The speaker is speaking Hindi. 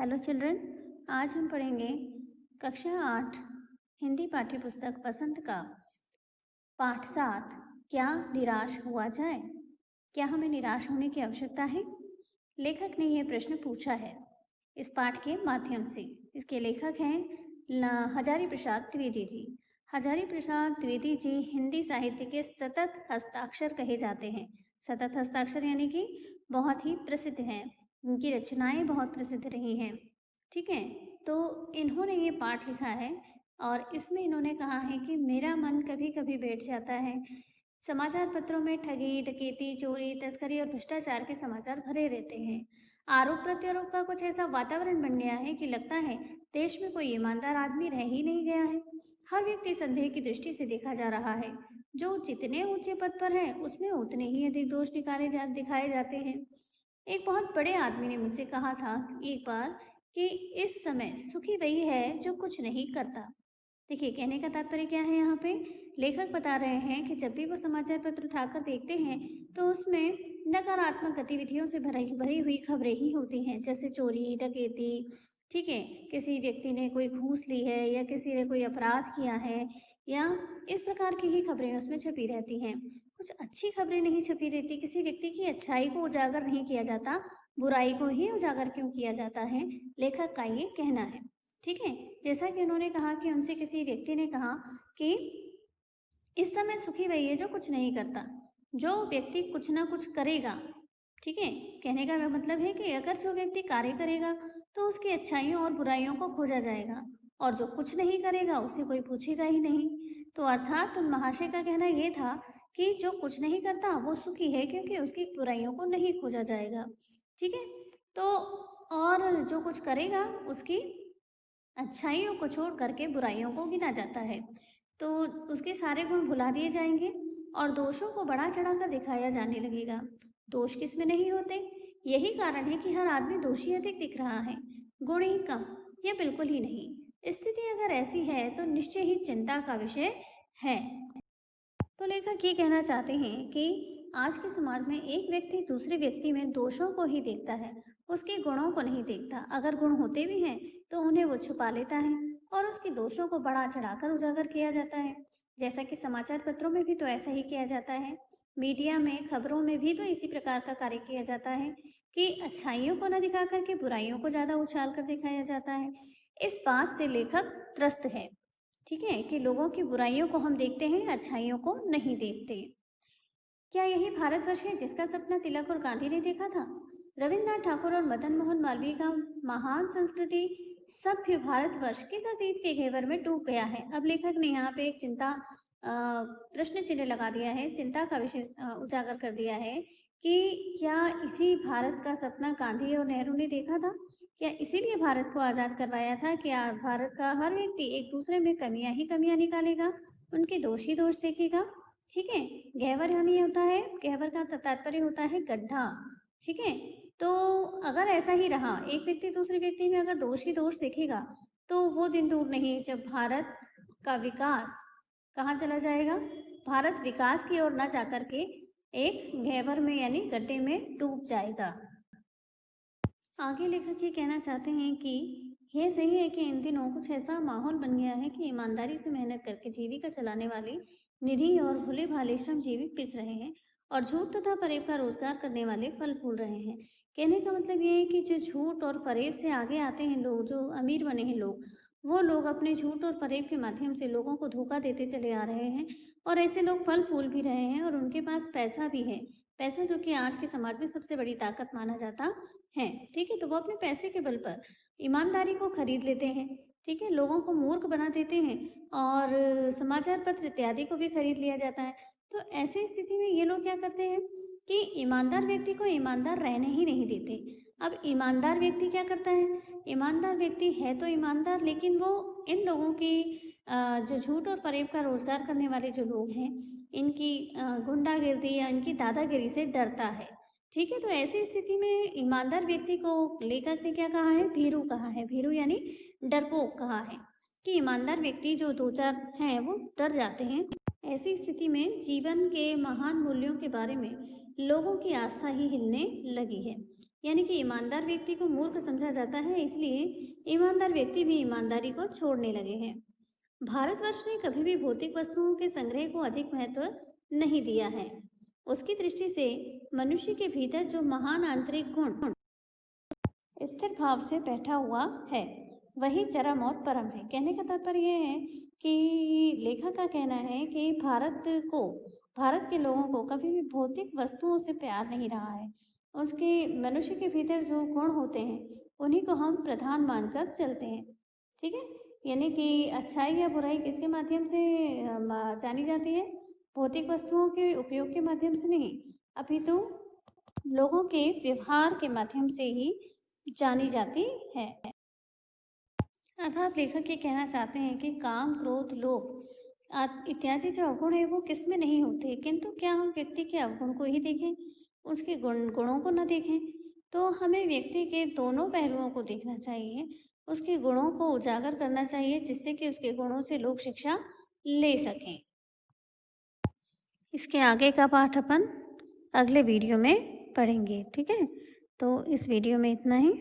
Hello children. आज हम पढ़ेंगे कक्षा 8 हिंदी पाठ्य पुस्तक वसंत का पाठ 7। क्या निराश हुआ जाए? क्या हमें निराश होने की आवश्यकता है? लेखक ने यह प्रश्न पूछा है इस पाठ के माध्यम से। इसके लेखक हैं हजारी प्रसाद द्विवेदी जी। हजारी प्रसाद द्विवेदी जी हिंदी साहित्य के सतत हस्ताक्षर कहे जाते हैं। सतत हस्ताक्षर यानी कि बहुत ही प्रसिद्ध हैं, उनकी रचनाएं बहुत प्रसिद्ध रही हैं। ठीक है, तो इन्होंने ये पाठ लिखा है और इसमें इन्होंने कहा है कि मेरा मन कभी कभी बैठ जाता है। समाचार पत्रों में ठगी, डकैती, चोरी, तस्करी और भ्रष्टाचार के समाचार भरे रहते हैं। आरोप प्रत्यारोप का कुछ ऐसा वातावरण बन गया है कि लगता है देश में कोई ईमानदार आदमी रह ही नहीं गया है। हर व्यक्ति संदेह की दृष्टि से देखा जा रहा है। जो जितने ऊंचे पद पर है उसमें उतने ही अधिक दोष दिखाए जाते हैं। एक बहुत बड़े आदमी ने मुझसे कहा था एक बार कि इस समय सुखी वही है जो कुछ नहीं करता। देखिए, कहने का तात्पर्य क्या है यहाँ पे? लेखक बता रहे हैं कि जब भी वो समाचार पत्र उठाकर देखते हैं तो उसमें नकारात्मक गतिविधियों से भरी भरी हुई खबरें ही होती हैं, जैसे चोरी, डकैती, ठीक है, किसी व्यक्ति ने कोई घूस ली है या किसी ने कोई अपराध किया है, या इस प्रकार की ही खबरें उसमें छपी रहती हैं। कुछ अच्छी खबरें नहीं छपी रहती। किसी व्यक्ति की अच्छाई को उजागर नहीं किया जाता, बुराई को ही उजागर क्यों किया जाता है, लेखक का ये कहना है। ठीक है, जैसा कि उन्होंने कहा कि उनसे किसी व्यक्ति ने कहा कि इस समय सुखी वही है जो कुछ नहीं करता। जो व्यक्ति कुछ ना कुछ करेगा, ठीक है, कहने का मतलब है कि अगर जो व्यक्ति कार्य करेगा तो उसकी अच्छाइयों और बुराइयों को खोजा जाएगा, और जो कुछ नहीं करेगा उसे कोई पूछेगा ही नहीं। तो अर्थात उन महाशय का कहना यह था कि जो कुछ नहीं करता वो सुखी है, क्योंकि उसकी बुराइयों को नहीं खोजा जाएगा। ठीक है, तो और जो कुछ करेगा उसकी अच्छाइयों को छोड़ करके बुराइयों को गिना जाता है, तो उसके सारे गुण भुला दिए जाएंगे और दोषों को बढ़ा चढ़ाकर दिखाया जाने लगेगा। दोष किसमें नहीं होते? यही कारण है कि हर आदमी दोषी अधिक दिख रहा है, गुण ही कम, या बिल्कुल ही नहीं। स्थिति अगर ऐसी है तो निश्चय ही चिंता का विषय है। तो लेखक ये कहना चाहते हैं कि आज के समाज में एक व्यक्ति दूसरे व्यक्ति में दोषों को ही देखता है, उसके गुणों को नहीं देखता। अगर गुण होते भी हैं तो उन्हें वो छुपा लेता है और उसके दोषों को बढ़ा चढ़ाकर उजागर किया जाता है। जैसा कि समाचार पत्रों में भी तो ऐसा ही किया जाता है, मीडिया में, खबरों में भी तो इसी प्रकार का कार्य किया जाता है कि अच्छाइयों को न दिखा करके बुराइयों को ज़्यादा उछाल कर दिखाया जाता है। इस बात से लेखक त्रस्त है, ठीक है, कि लोगों की बुराइयों को हम देखते हैं, अच्छाइयों को नहीं देखते। क्या यही भारतवर्ष है जिसका सपना तिलक और गांधी ने देखा था? रविन्द्रनाथ ठाकुर और मदन मोहन मालवीय का महान संस्कृति सभ्य भारतवर्ष किस अतीत के घेवर में डूब गया है? अब लेखक ने यहाँ पे एक प्रश्न चिन्ह लगा दिया है, चिंता का विषय उजागर कर दिया है कि क्या इसी भारत का सपना गांधी और नेहरू ने देखा था? क्या इसीलिए भारत को आज़ाद करवाया था? क्या भारत का हर व्यक्ति एक दूसरे में कमियां ही कमियां निकालेगा, उनके दोष ही दोष देखेगा? ठीक है, गहवर यानी होता है, गहवर का तात्पर्य होता है गड्ढा। ठीक है, तो अगर ऐसा ही रहा, एक व्यक्ति दूसरे व्यक्ति में अगर दोष ही दोष देखेगा, तो वो दिन दूर नहीं जब भारत का विकास कहाँ चला जाएगा? भारत विकास की ओर न जाकर के एक गहवर में यानी गड्ढे में डूब जाएगा। आगे लेखक ये कहना चाहते हैं कि यह सही है कि इन दिनों कुछ ऐसा माहौल बन गया है कि ईमानदारी से मेहनत करके जीविका चलाने वाले निरीह और भोले भाले श्रमजीवी पिस रहे हैं और झूठ तथा फरेब का रोजगार करने वाले फल फूल रहे हैं। कहने का मतलब ये है कि जो झूठ और फरेब से आगे आते हैं लोग, जो अमीर बने हैं लोग, वो लोग अपने झूठ और फरेब के माध्यम से लोगों को धोखा देते चले आ रहे हैं, और ऐसे लोग फल फूल भी रहे हैं और उनके पास पैसा भी है। पैसा जो कि आज के समाज में सबसे बड़ी ताकत माना जाता है। ठीक है, तो वो अपने पैसे के बल पर ईमानदारी को खरीद लेते हैं। ठीक है, लोगों को मूर्ख बना देते हैं और समाचार पत्र इत्यादि को भी खरीद लिया जाता है। तो ऐसी स्थिति में ये लोग क्या करते हैं कि ईमानदार व्यक्ति को ईमानदार रहने ही नहीं देते। अब ईमानदार व्यक्ति क्या करता है? ईमानदार व्यक्ति है तो ईमानदार, लेकिन वो इन लोगों की जो झूठ और फरेब का रोजगार करने वाले जो लोग हैं, इनकी गुंडागिर्दी या इनकी दादागिरी से डरता है। ठीक है, तो ऐसी स्थिति में ईमानदार व्यक्ति को लेखक ने क्या कहा है? भीरू कहा है। भीरू यानी डरपोक कहा है कि ईमानदार व्यक्ति जो दो चार हैं वो डर जाते हैं। ऐसी स्थिति में जीवन के महान मूल्यों के बारे में लोगों की आस्था ही हिलने लगी है। यानी कि ईमानदार व्यक्ति को मूर्ख समझा जाता है, इसलिए ईमानदार व्यक्ति भी ईमानदारी को छोड़ने लगे हैं। भारतवर्ष ने कभी भी भौतिक वस्तुओं के संग्रह को अधिक महत्व नहीं दिया है। उसकी दृष्टि से मनुष्य के भीतर जो महान आंतरिक गुण स्थिर भाव से बैठा हुआ है, वही चरम और परम है। कहने का तात्पर्य यह है कि लेखक का कहना है कि भारत के लोगों को कभी भी भौतिक वस्तुओं से प्यार नहीं रहा है। उसके मनुष्य के भीतर जो गुण होते हैं, उन्हीं को हम प्रधान मानकर चलते हैं। ठीक है, यानी कि अच्छाई या बुराई किसके माध्यम से जानी जाती है? भौतिक वस्तुओं के उपयोग के माध्यम से नहीं, अपितु लोगों के व्यवहार के माध्यम से ही जानी जाती है। अर्थात लेखक ये कहना चाहते हैं कि काम, क्रोध, लोभ इत्यादि जो अवगुण है वो किस में नहीं होते, किंतु क्या हम व्यक्ति के अवगुण को ही देखें, उसके गुणों को न देखें? तो हमें व्यक्ति के दोनों पहलुओं को देखना चाहिए, उसके गुणों को उजागर करना चाहिए, जिससे कि उसके गुणों से लोग शिक्षा ले सकें। इसके आगे का पाठ अपन अगले वीडियो में पढ़ेंगे। ठीक है, तो इस वीडियो में इतना ही।